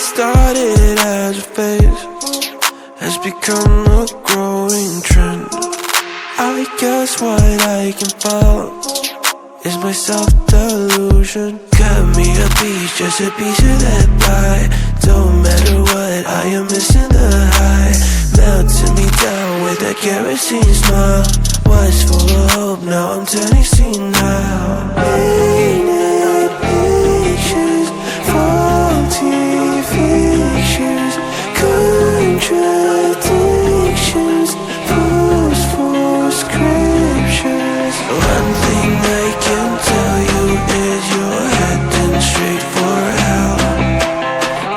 started as a phase has become a growing trend. I guess what I can follow is my self-delusion. Cut me a piece, just a piece of that pie. Don't matter what, I am missing the high. Melting me down with that kerosene smile. Was full of hope, now I'm turning senile. Painted pictures, faulty fictions, contradictions, false scriptures. One thing I can tell you is you're heading straight for hell.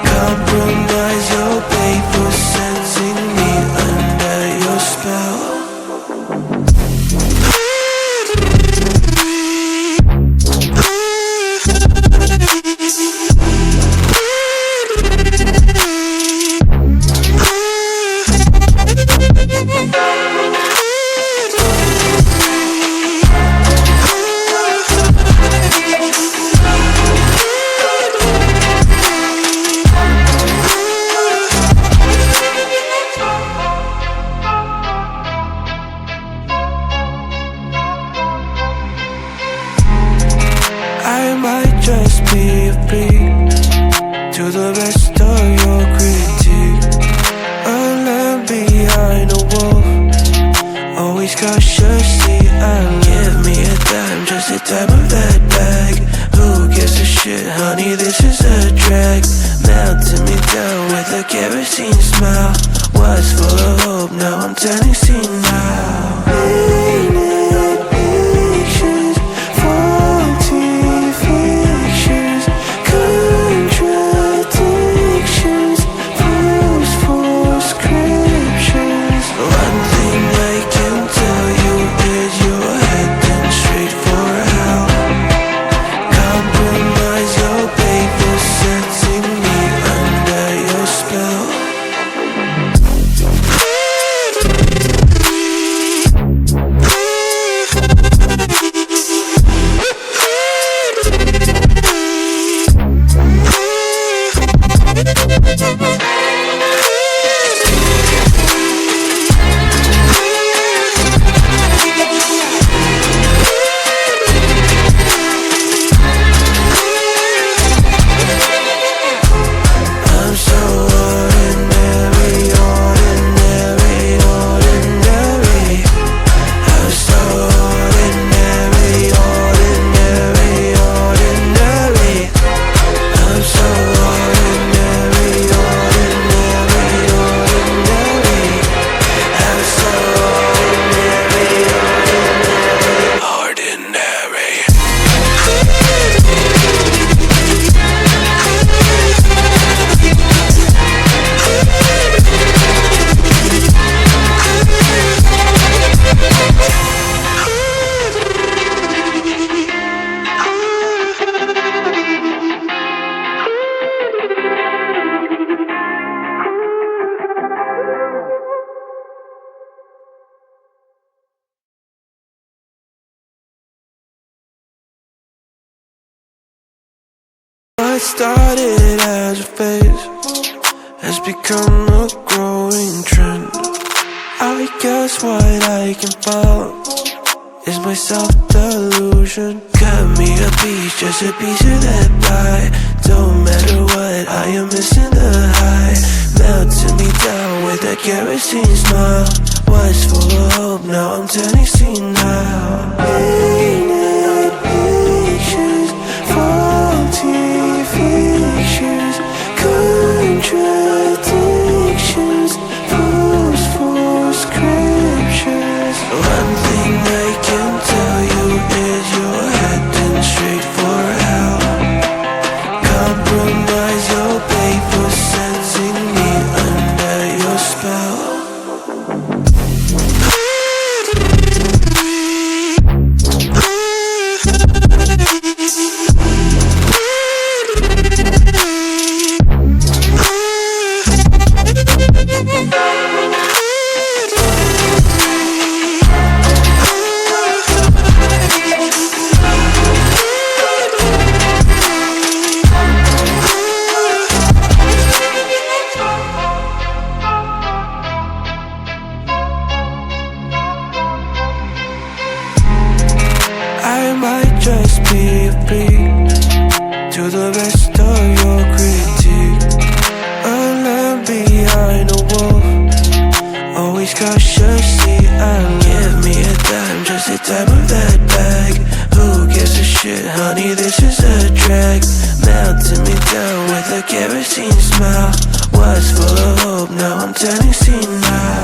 Compromise your pay for sensing me under your spell. I might just be a freak to the rest of your critique. A lamb behind a wolf, always cautiously alert. Give me a dime, just the type of that bag. Who gives a shit, honey, this is a drag. Melting me down with a kerosene smile. Was full of hope, now I'm turning senile. Painted pictures, faulty fictions, contradictions, false scriptures. One thing I can tell you is you're heading straight for hell. Compromise your pay for setting me under your spell. I'm so ordinary, ordinary, ordinary. I'm so ordinary, ordinary, ordinary. I'm so ordinary, ordinary, ordinary. I'm so ordinary, ordinary. What started as a phase has become a growing trend. I guess what I can follow is my self-delusion. Cut me a piece, just a piece of that pie. Don't matter what, I am missing the high. Melting me down with that kerosene smile. Was full of hope, now I'm turning senile. Painted pictures, faulty fictions, contradictions, false scriptures. One thing I can tell you is you're heading straight for hell. Compromise your pay for sensing me under your spell. might just be a freak to the best of your critique. A lamb behind a wall, always cautiously alert. Give me a dime, just the type of that bag. Who gives a shit, honey, this is a drag. Melting me down with a kerosene smile. Was full of hope, now I'm turning senile.